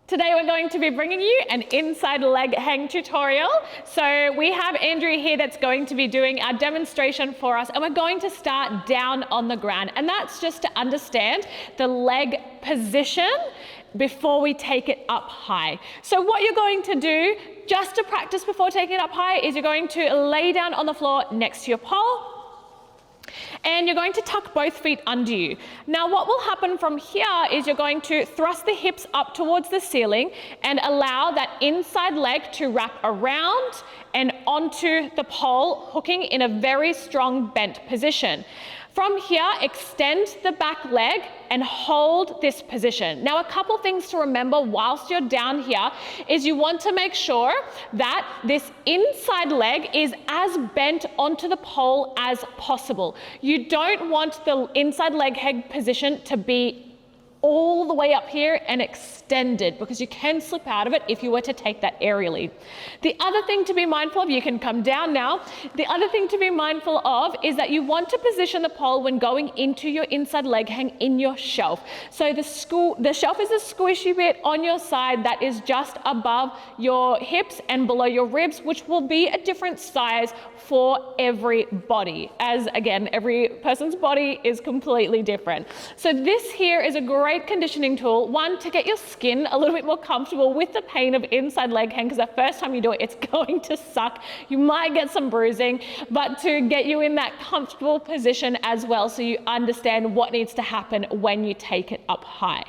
Today we're going to be bringing you an inside leg hang tutorial. So we have Andrea here that's going to be doing our demonstration for us, and we're going to start down on the ground, and that's just to understand the leg position before we take it up high. So what you're going to do just to practice before taking it up high is you're going to lay down on the floor next to your pole, and you're going to tuck both feet under you. Now what will happen from here is you're going to thrust the hips up towards the ceiling and allow that inside leg to wrap around and onto the pole, hooking in a very strong bent position. From here, extend the back leg and hold this position. Now, a couple things to remember whilst you're down here is you want to make sure that this inside leg is as bent onto the pole as possible. You don't want the inside leg hang position to be all the way up here and extended, because you can slip out of it if you were to take that aerially. The other thing to be mindful of, you can come down now, the other thing to be mindful of is that you want to position the pole when going into your inside leg hang in your shelf. So the shelf is a squishy bit on your side that is just above your hips and below your ribs, which will be a different size for every body, as again, every person's body is completely different. So this here is a great conditioning tool, one, to get your skin a little bit more comfortable with the pain of inside leg hang, because the first time you do it, it's going to suck. You might get some bruising, but to get you in that comfortable position as well, so you understand what needs to happen when you take it up high.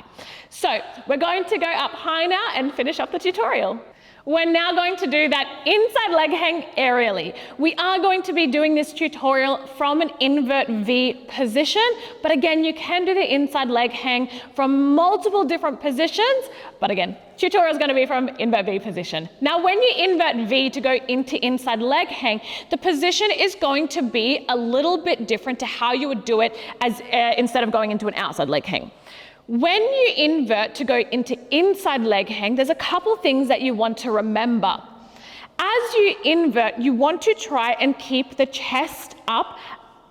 So we're going to go up high now and finish up the tutorial. We're now going to do that inside leg hang aerially. We are going to be doing this tutorial from an invert V position, but again, you can do the inside leg hang from multiple different positions, but again, tutorial is going to be from invert V position. Now, when you invert V to go into inside leg hang, the position is going to be a little bit different to how you would do it as instead of going into an outside leg hang. When you invert to go into inside leg hang, there's a couple things that you want to remember. As you invert, you want to try and keep the chest up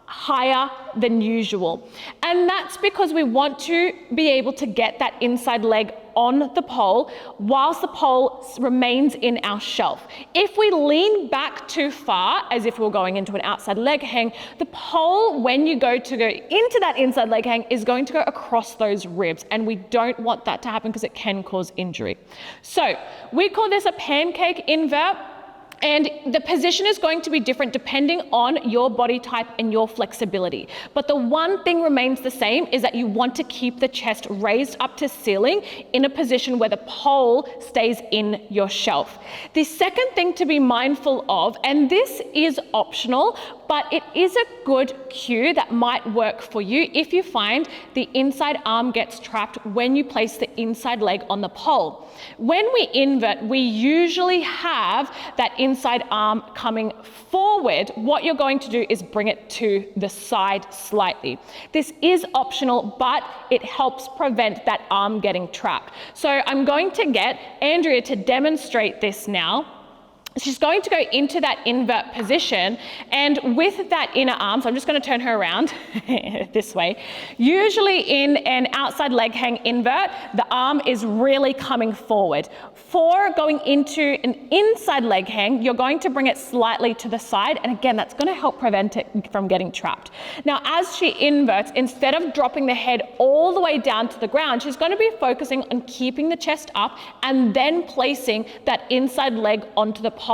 higher than usual. And that's because we want to be able to get that inside leg on the pole whilst the pole remains in our shelf. If we lean back too far, as if we were going into an outside leg hang, the pole, when you go into that inside leg hang, is going to go across those ribs, and we don't want that to happen because it can cause injury. So we call this a pancake invert. And the position is going to be different depending on your body type and your flexibility. But the one thing remains the same is that you want to keep the chest raised up to ceiling in a position where the pole stays in your shelf. The second thing to be mindful of, and this is optional, but it is a good cue that might work for you if you find the inside arm gets trapped when you place the inside leg on the pole. When we invert, we usually have that inside arm coming forward. What you're going to do is bring it to the side slightly. This is optional, but it helps prevent that arm getting trapped. So I'm going to get Andrea to demonstrate this now. She's going to go into that invert position, and with that inner arm, so I'm just going to turn her around this way. Usually in an outside leg hang invert, the arm is really coming forward. For going into an inside leg hang, you're going to bring it slightly to the side, and again, that's going to help prevent it from getting trapped. Now, as she inverts, instead of dropping the head all the way down to the ground, she's going to be focusing on keeping the chest up and then placing that inside leg onto the pole.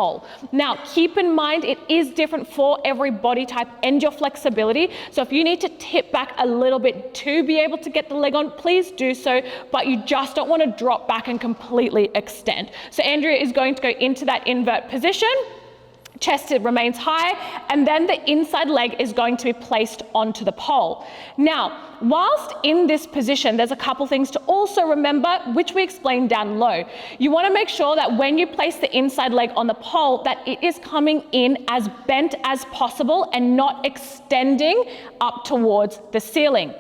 Now, keep in mind, it is different for every body type and your flexibility. So if you need to tip back a little bit to be able to get the leg on, please do so, but you just don't want to drop back and completely extend. So Andrea is going to go into that invert position. Chest remains high, and then the inside leg is going to be placed onto the pole. Now, whilst in this position, there's a couple things to also remember, which we explained down low. You want to make sure that when you place the inside leg on the pole, that it is coming in as bent as possible and not extending up towards the ceiling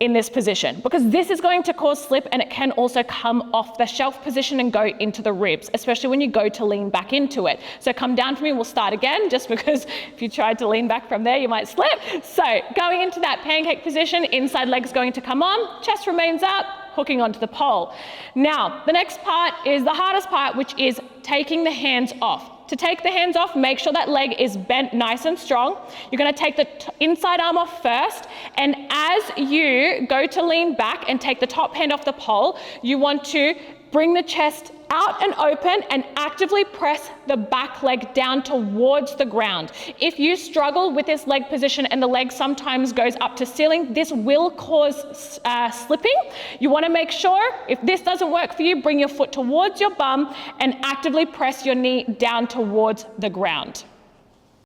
in this position, because this is going to cause slip, and it can also come off the shelf position and go into the ribs, especially when you go to lean back into it. So come down for me, we'll start again, just because if you tried to lean back from there, you might slip. So going into that pancake position, inside leg's going to come on, chest remains up, hooking onto the pole. Now, the next part is the hardest part, which is taking the hands off. To take the hands off, make sure that leg is bent nice and strong. You're going to take the inside arm off first, and as you go to lean back and take the top hand off the pole, you want to bring the chest out and open and actively press the back leg down towards the ground. If you struggle with this leg position and the leg sometimes goes up to ceiling, this will cause slipping. You want to make sure, if this doesn't work for you, bring your foot towards your bum and actively press your knee down towards the ground.